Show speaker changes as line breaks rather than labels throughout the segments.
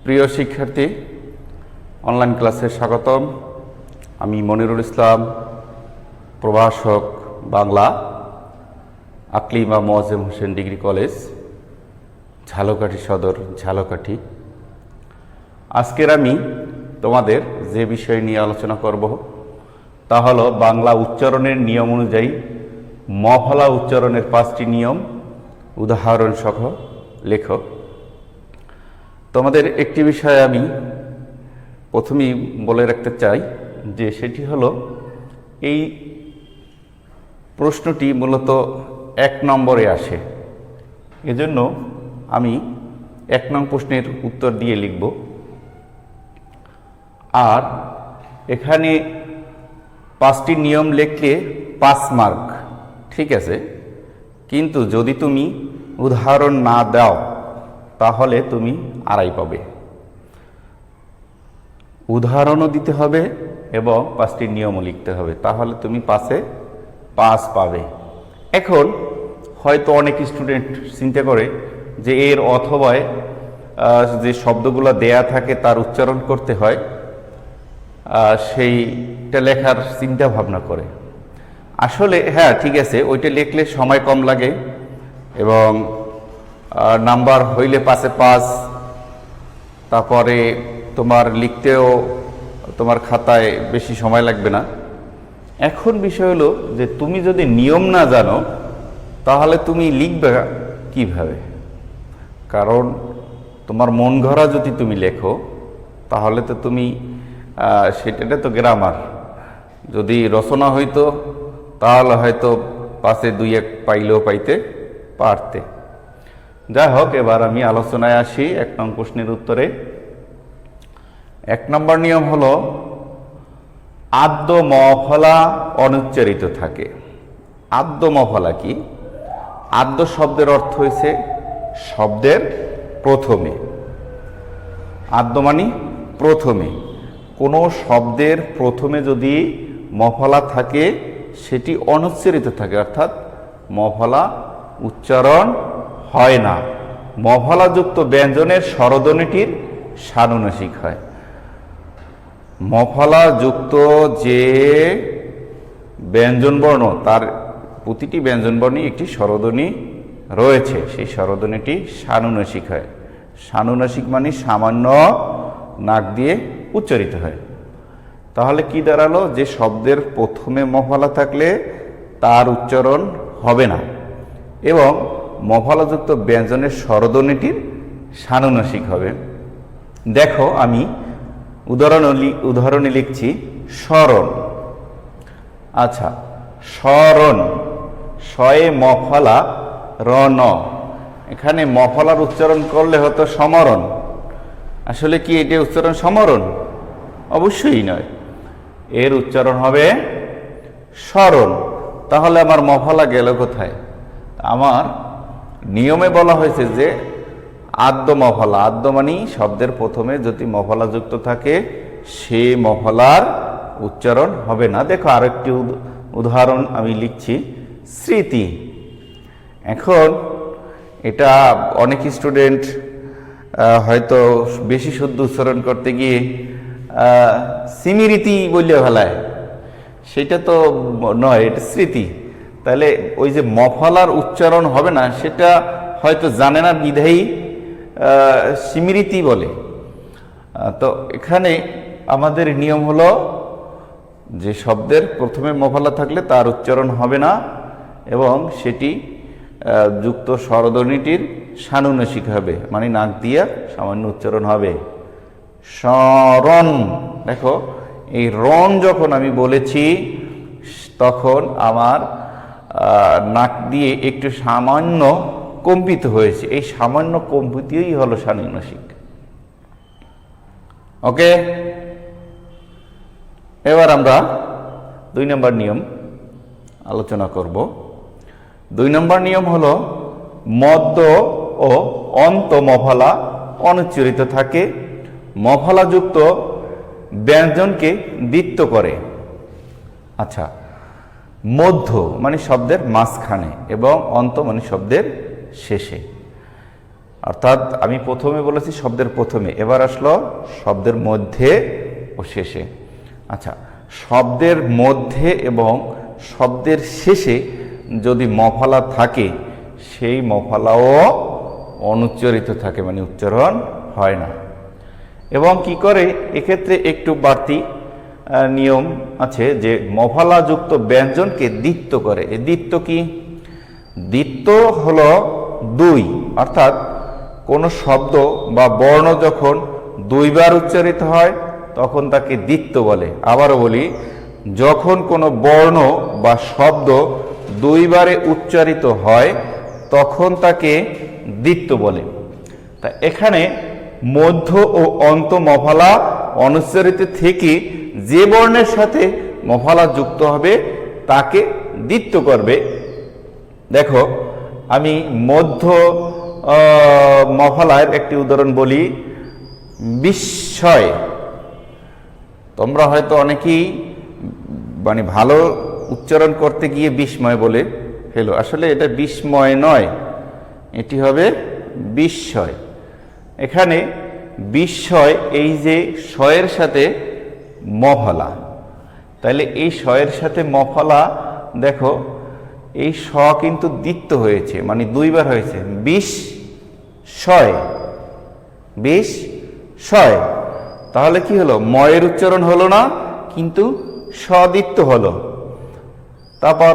প্রিয় শিক্ষার্থী, অনলাইন ক্লাসে স্বাগতম। আমি মনিরুল ইসলাম, প্রভাষক, বাংলা, আকলিমা মোয়াজ্জেম হোসেন ডিগ্রি কলেজ, ঝালকাঠি সদর, ঝালকাঠি। আজকের আমি তোমাদের যে বিষয় নিয়ে আলোচনা করব তা হলো বাংলা উচ্চারণের নিয়ম অনুযায়ী মফলা উচ্চারণের 5টি নিয়ম উদাহরণ সহ লেখো। তোমাদের একটি বিষয় আমি প্রথমেই বলে রাখতে চাই যে সেটি হলো এই প্রশ্নটি মূলত 1 নম্বরে আসে, এজন্য আমি 1 নং প্রশ্নের উত্তর দিয়ে লিখব। আর এখানে 5টি নিয়ম লিখলে 5 মার্ক, ঠিক আছে। কিন্তু যদি তুমি উদাহরণ না দাও তাহলে তুমি 2.5 পাবে। উদাহরণও দিতে হবে এবং 5টি নিয়মও লিখতে হবে, তাহলে তুমি 5-এ 5 পাবে। এখন হয়তো অনেক স্টুডেন্ট চিন্তা করে যে এর অথবা যে শব্দগুলো দেয়া থাকে তার উচ্চারণ করতে হয়, সেইটা লেখার চিন্তা ভাবনা করে। আসলে হ্যাঁ, ঠিক আছে, ওইটা লিখলে সময় কম লাগে এবং নাম্বার হইলে 5-এ 5, তারপরে তোমার লিখতেও তোমার খাতায় বেশি সময় লাগবে না। এখন বিষয় হলো যে তুমি যদি নিয়ম না জানো তাহলে তুমি লিখবে কিভাবে? কারণ তোমার মন গড়া যদি তুমি লেখো তাহলে তো তুমি সেটা তো গ্রামার, যদি রচনা হইতো তাহলে হয়তো 5-এ 2-1 পাইলেও পাইতে পারতে। যাই হোক, এবার আমি আলোচনায় আসি 1 নং প্রশ্নের উত্তরে। 1 নম্বর নিয়ম হলো আদ্য মফলা অনুচ্চারিত থাকে। আদ্য মফলা কি? আদ্য শব্দের অর্থ হয়েছে শব্দের প্রথমে। আদ্য মানে প্রথমে। কোনো শব্দের প্রথমে যদি মফলা থাকে সেটি অনুচ্চারিত থাকে, অর্থাৎ মফলা উচ্চারণ হয় না। মফলাযুক্ত ব্যঞ্জনের স্বরধ্বনিটির সানুনাসিক হয়। মফলাযুক্ত যে ব্যঞ্জনবর্ণ তার প্রতিটি ব্যঞ্জনবর্ণে একটি স্বরধ্বনি রয়েছে, সেই স্বরধ্বনিটি সানুনাসিক হয়। সানুনাসিক মানে সামান্য নাক দিয়ে উচ্চারিত হয়। তাহলে কি দাঁড়ালো? যে শব্দের প্রথমে মফলা থাকলে তার উচ্চারণ হবে না এবং মফলাযুক্ত ব্যঞ্জনের স্বরধ্বনিটির সানুনাসিক হবে। দেখো, আমি উদাহরণে লিখছি স্মরণ। আচ্ছা, স্মরণ, শয়ে মফলা রন। এখানে মফলার উচ্চারণ করলে হতো সমরণ। আসলে কি এটা উচ্চারণ সমরণ? অবশ্যই নয়, এর উচ্চারণ হবে স্মরণ। তাহলে আমার মফলা গেল কোথায়? আমার নিয়মে বলা হয়েছে যে আদ্য মফলা। আদ্য মানে শব্দের প্রথমে যদি মফলা যুক্ত থাকে সে মফলার উচ্চারণ হবে না। দেখো, আরেকটি উদাহরণ আমি লিখছি, স্মৃতি। এখন এটা অনেক স্টুডেন্ট হয়তো বেশি শুদ্ধ উচ্চারণ করতে গিয়ে স্মৃতি বললে ফেলায়, সেটা তো নয়, এটা স্মৃতি। তাহলে ওই যে মফলার উচ্চারণ হবে না সেটা হয়তো জানে না, বিধায়ী স্মৃতি বলে। তো এখানে আমাদের নিয়ম হলো যে শব্দের প্রথমে মফলা থাকলে তার উচ্চারণ হবে না এবং সেটি যুক্ত স্বরধ্বনিটির সানুনাসিক হবে, মানে নাক দিয়ে সামান্য উচ্চারণ হবে। স্মরণ। দেখো, এই রণ যখন আমি বলেছি তখন আমার নাক দিয়ে একটু সামান্য কম্পিত হয়েছে, এই সামান্য কম্পিতই হলো সানুনাসিক। ওকে, এবার আমরা 2 নম্বর নিয়ম আলোচনা করব। 2 নম্বর নিয়ম হলো মধ্য ও অন্ত মফলা অনুচ্চারিত থাকে, মফলাযুক্ত ব্যঞ্জনকে দ্বিত্ব করে। আচ্ছা, মধ্য মানে শব্দের মাঝখানে এবং অন্ত মানে শব্দের শেষে। অর্থাৎ আমি প্রথমে বলেছি শব্দের প্রথমে, এবার আসলো শব্দের মধ্যে ও শেষে। আচ্ছা, শব্দের মধ্যে এবং শব্দের শেষে যদি মফালা থাকে, সেই মফালাও অনুচ্চারিত থাকে, মানে উচ্চারণ হয় না। এবং কি করে এক্ষেত্রে একটু বাড়তি নিয়ম আছে যে মফালাযুক্ত ব্যঞ্জনকে দ্বিত্ব করে। এই দ্বিত্ব কি? দ্বিত্ব হলো দুই, অর্থাৎ কোনো শব্দ বা বর্ণ যখন দুইবার উচ্চারিত হয় তখন তাকে দ্বিত্ব বলে। আবারও বলি, যখন কোনো বর্ণ বা শব্দ দুইবারে উচ্চারিত হয় তখন তাকে দ্বিত্ব বলে। তা এখানে মধ্য ও অন্ত মফালা অনুচ্চারিত থেকে যে বর্ণের সাথে মফালা যুক্ত হবে তাকে দ্বিত্ব করবে। দেখো, আমি মধ্য মফালার একটি উদাহরণ বলি, বিস্ময়। তোমরা হয়তো অনেকেই মানে ভালো উচ্চারণ করতে গিয়ে বিস্ময় বলে ফেলো, আসলে এটা বিস্ময় নয়, এটি হবে বিস্ময়। এখানে বিস্ময়, এই যে শয়ের সাথে মফালা, তাহলে এই শয়ের সাথে মফালা, দেখো এই স কিন্তু দ্বিত্ব হয়েছে, মানে দুইবার হয়েছে, বিস্ময়, বিস্ময়। তাহলে কি হলো? ময়ের উচ্চারণ হলো না, কিন্তু সদ্বিত্ব হলো। তারপর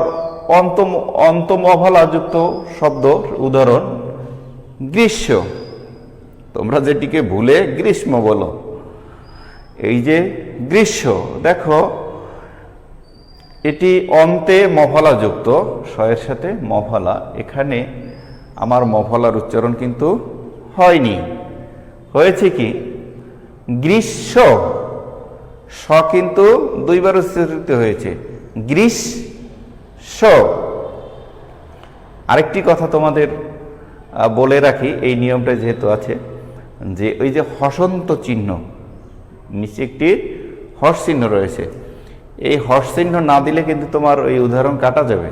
অন্তমফলা যুক্ত শব্দ উদাহরণ গ্রীষ্ম। তোমরা যেটিকে ভুলে গ্রীষ্ম বলো, এই যে গ্রীষ্ম, দেখো এটি অন্তে মফলা যুক্ত, শয়ের সাথে মফলা। এখানে আমার মফলার উচ্চারণ কিন্তু হয়নি, হয়েছে কি? গ্রীষ্ম, স কিন্তু দুইবার উচ্চারিত হয়েছে, গ্রীষ্ম। আরেকটি কথা তোমাদের বলে রাখি, এই নিয়মটা যেহেতু আছে, যে ওই যে হসন্ত চিহ্ন, নিচে একটি হর্ষ চিহ্ন রয়েছে, এই হর্ষ চিহ্ন না দিলে কিন্তু তোমার ওই উদাহরণ কাটা যাবে।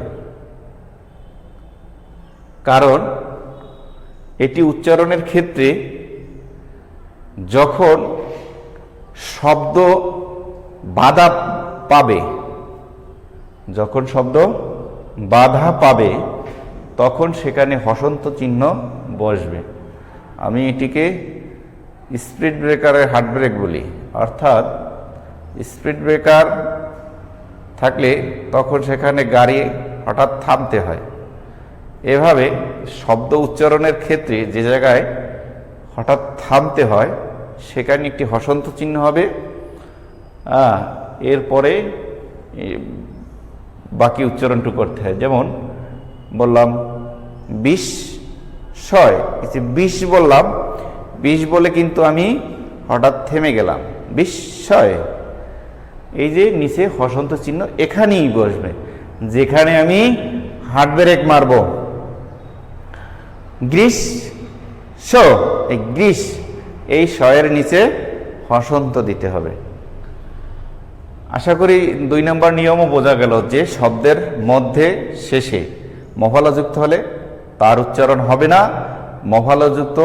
কারণ এটি উচ্চারণের ক্ষেত্রে যখন শব্দ বাধা পাবে, যখন শব্দ বাধা পাবে তখন সেখানে হসন্ত চিহ্ন বসবে। আমি এটিকে স্পিড ব্রেকারের হার্ট ব্রেক বলি, অর্থাৎ স্পিড ব্রেকার থাকলে তখন সেখানে গাড়ি হঠাৎ থামতে হয়। এভাবে শব্দ উচ্চারণের ক্ষেত্রে যে জায়গায় হঠাৎ থামতে হয় সেখানে একটি হসন্ত চিহ্ন হবে, এরপরে বাকি উচ্চারণটু করতে হয়। যেমন বললাম বিস্ময়, বিষ বললাম, বিষ বলে কিন্তু আমি হঠাৎ থেমে গেলাম, বিস্ময়। এই যে নিচে হসন্ত চিহ্ন এখানেই বসবে, যেখানে আমি হার্ট ব্রেক মারব। গ্রীষ্ম, এই গ্রীষ, এই শয়ের নিচে হসন্ত দিতে হবে। আশা করি 2 নম্বর নিয়মও বোঝা গেল যে শব্দের মধ্যে শেষে মফলাযুক্ত হলে তার উচ্চারণ হবে না, মফলাযুক্ত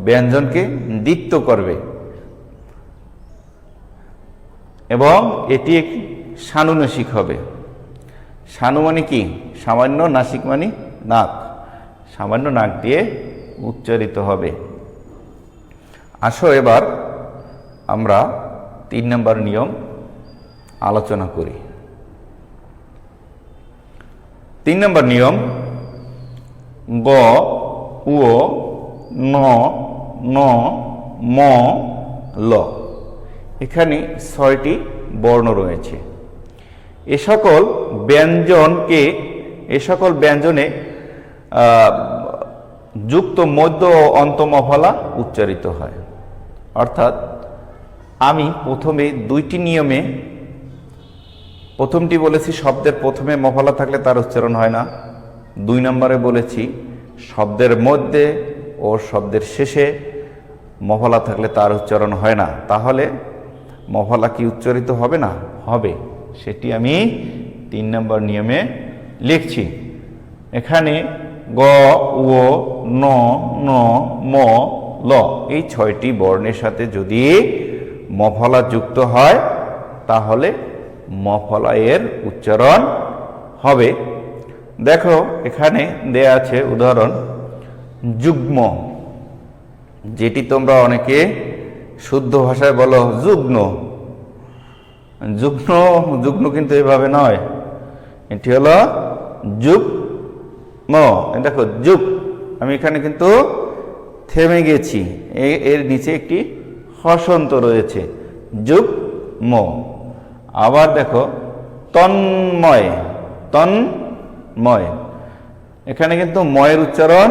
ব্যঞ্জনকে দ্বিত্ব করবে। এবং এটি সানুনাসিক হবে। সানু মানে কি? সামান্য, নাসিক মানে নাক, সামান্য নাক দিয়ে উচ্চারিত হবে। আসো এবার আমরা 3 নম্বর নিয়ম আলোচনা করি। 3 নম্বর নিয়ম, গ, উ, ন, ন, ম, ল। এখানে 6টি বর্ণ রয়েছে। এ সকল ব্যঞ্জনে যুক্ত মধ্য ও অন্ত মফলা উচ্চারিত হয়। অর্থাৎ আমি প্রথমে 2টি নিয়মে, প্রথমটি বলেছি শব্দের প্রথমে মফলা থাকলে তার উচ্চারণ হয় না। 2 নম্বরে বলেছি শব্দের মধ্যে ও শব্দের শেষে মফলা থাকলে তার উচ্চারণ হয় না। তাহলে মফলা কি উচ্চারিত হবে না? হবে। সেটি আমি 3 নম্বর নিয়মে লিখছি। এখানে গ, ও, ন, ন, ম, ল এই 6টি বর্ণের সাথে যদি মফলা যুক্ত হয় তাহলে মফলা এর উচ্চারণ হবে। দেখো এখানে দেয়া আছে উদাহরণ যুগ্ম, যেটি তোমরা অনেকে শুদ্ধ ভাষায় বলো যুগ্ন। যুগ্ন যুগ্ন কিন্তু এভাবে নয়, এটি হলো যুগ্ম। দেখো যুগ, আমি এখানে কিন্তু থেমে গেছি, এর নিচে একটি হসন্ত রয়েছে, যুগ্ম। আবার দেখো তন্ময়, তন্ময়, এখানে কিন্তু ময়ের উচ্চারণ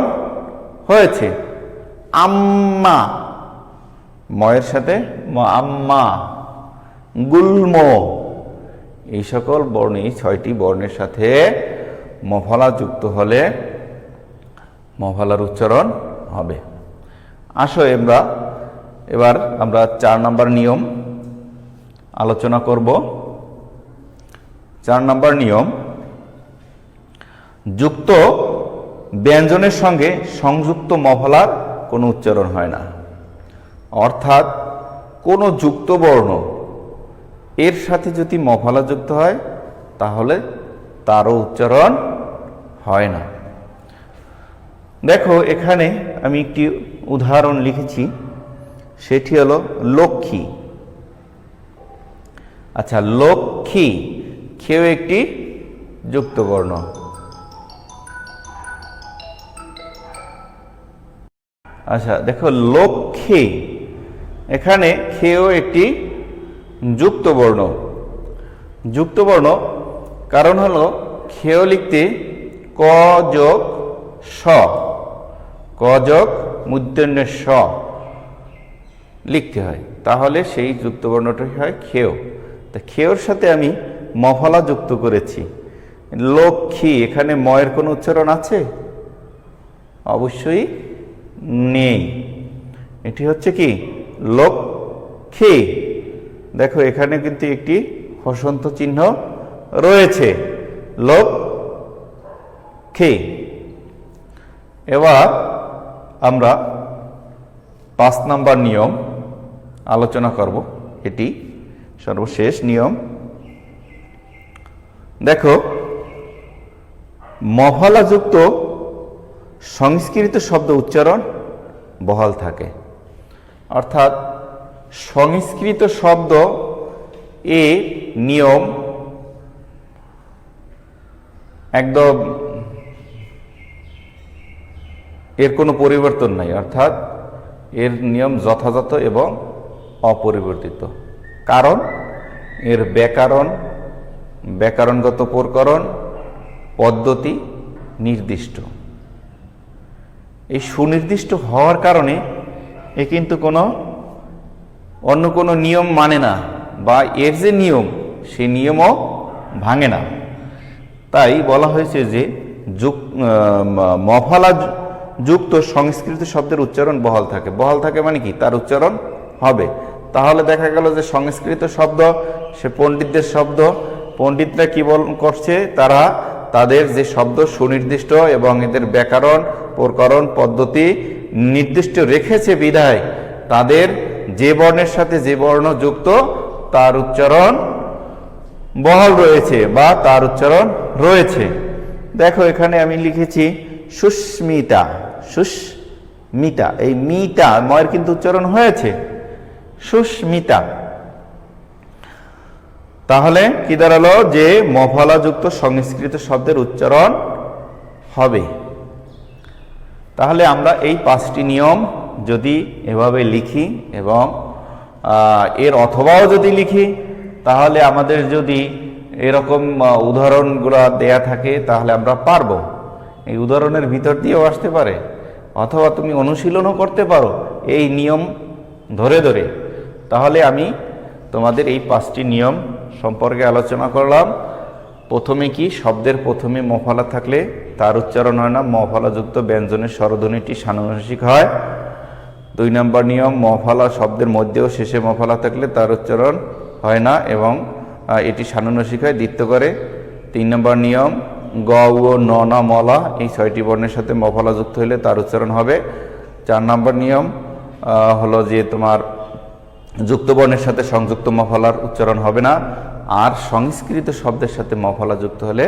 হয়েছে। আম্মা, ময়ের সাথে আম্মা। গুল্ম, এই সকল বর্ণ, এই 6টি বর্ণের সাথে মফলা যুক্ত হলে মফলার উচ্চারণ হবে। আসো এবার আমরা 4 নম্বর নিয়ম আলোচনা করব। 4 নম্বর নিয়ম, যুক্ত ব্যঞ্জনের সঙ্গে সংযুক্ত মফলার কোনো উচ্চারণ হয় না। অর্থাৎ কোনো যুক্ত বর্ণ এর সাথে যদি মফলা যুক্ত হয় তাহলে তারও উচ্চারণ হয় না। দেখো এখানে আমি একটি উদাহরণ লিখেছি, সেটি হলো লক্ষ্মী। আচ্ছা, লক্ষ্মী, খেও একটি যুক্ত বর্ণ। আচ্ছা দেখো লক্ষ্মী, এখানে খেও একটি যুক্ত বর্ণ। যুক্ত বর্ণ কারণ হলো খেও লিখতে ক যোগ স, ক যোগ মূর্ধন্যের স লিখতে হয়, তাহলে সেই যুক্ত বর্ণটি হয় খেও। তা খেওর সাথে আমি মফলা যুক্ত করেছি লক্ষ্মী, এখানে ময়ের কোনো উচ্চারণ আছে? অবশ্যই নেই, এটি হচ্ছে কি লক্ষ্মী। দেখো এখানে কিন্তু একটি হসন্ত চিহ্ন রয়েছে, লক্ষ্মী। এবার আমরা 5 নম্বর নিয়ম আলোচনা করব, এটি সর্বশেষ নিয়ম। দেখো মফলাযুক্ত সংস্কৃত শব্দ উচ্চারণ বহাল থাকে। অর্থাৎ সংস্কৃত শব্দ এ নিয়ম একদম এর কোনো পরিবর্তন নাই, অর্থাৎ এর নিয়ম যথাযথ এবং অপরিবর্তিত। কারণ এর ব্যাকরণগত প্রকরণ পদ্ধতি নির্দিষ্ট। এই সুনির্দিষ্ট হওয়ার কারণে এ কিন্তু অন্য কোনো নিয়ম মানে না, বা এর যে নিয়ম সেই নিয়মও ভাঙে না। তাই বলা হয়েছে যে মফলা যুক্ত সংস্কৃত শব্দের উচ্চারণ বহাল থাকে। বহাল থাকে মানে কি, তার উচ্চারণ হবে। তাহলে দেখা গেল যে সংস্কৃত শব্দ সে পণ্ডিতদের শব্দ, পণ্ডিতরা কি করছে, তারা তাদের যে শব্দ সুনির্দিষ্ট এবং এদের ব্যাকরণ প্রকরণ পদ্ধতি নির্দিষ্ট রেখেছে বিধায় তাদের যে বর্ণের সাথে যে বর্ণ যুক্ত তার উচ্চারণ বহাল রয়েছে বা তার উচ্চারণ রয়েছে। দেখো এখানে আমি লিখেছি সুস্মিতা, সুস্মিতা, এই মিতা ময়ের কিন্তু উচ্চারণ হয়েছে সুস্মিতা। তাহলে কি দাঁড়ালো, যে মফলাযুক্ত সংস্কৃত শব্দের উচ্চারণ হবে। তাহলে আমরা এই 5টি নিয়ম যদি এভাবে লিখি এবং এর অথবাও যদি লিখি, তাহলে আমাদের যদি এরকম উদাহরণগুলো দেয়া থাকে তাহলে আমরা পারবো। এই উদাহরণের ভিতর দিয়েও আসতে পারে, অথবা তুমি অনুশীলনও করতে পারো এই নিয়ম ধরে ধরে। তাহলে আমি তোমাদের এই 5টি নিয়ম সম্পর্কে আলোচনা করলাম। প্রথমে কি, শব্দের প্রথমে মফলা থাকলে তার উচ্চারণ হয় না, মফলাযুক্ত ব্যঞ্জনের স্বরধ্বনিটি সানুনাসিক হয়। 2 নম্বর নিয়ম, মফলা শব্দের মধ্যেও শেষে মফলা থাকলে তার উচ্চারণ হয় না এবং এটি সানুনাসিক হয় দ্বিত্ব করে। 3 নম্বর নিয়ম, গ উ ন না মলা এই 6টি বর্ণের সাথে মফলা যুক্ত হলে তার উচ্চারণ হবে। 4 নম্বর নিয়ম হলো যে তোমার যুক্ত বর্ণের সাথে সংযুক্ত মফলার উচ্চারণ হবে না, আর সংস্কৃত শব্দের সাথে মফলা যুক্ত হলে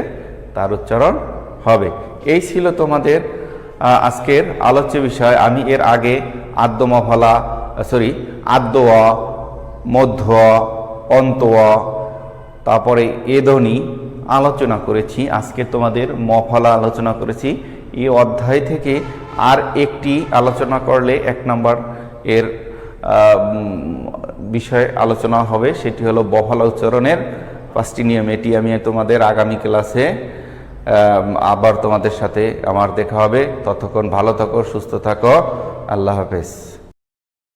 তার উচ্চারণ হবে। এই ছিল তোমাদের আজকের আলোচ্য বিষয়। আমি এর আগে আদ্য মফলা আদ্য অ, মধ্য অ, অন্ত অ, তারপরে এ ধ্বনি আলোচনা করেছি। আজকে তোমাদের মফলা আলোচনা করেছি। এই অধ্যায় থেকে আর একটি আলোচনা করলে 1 নম্বর এর বিষয় আলোচনা হবে, সেটি হলো বফলা উচ্চারণের 5টি নিয়ম। এটি আমি তোমাদের আগামী ক্লাসে আবার তোমাদের সাথে আমার দেখা হবে। ততক্ষণ ভালো থাকো, সুস্থ থাকো। আল্লাহ হাফেজ।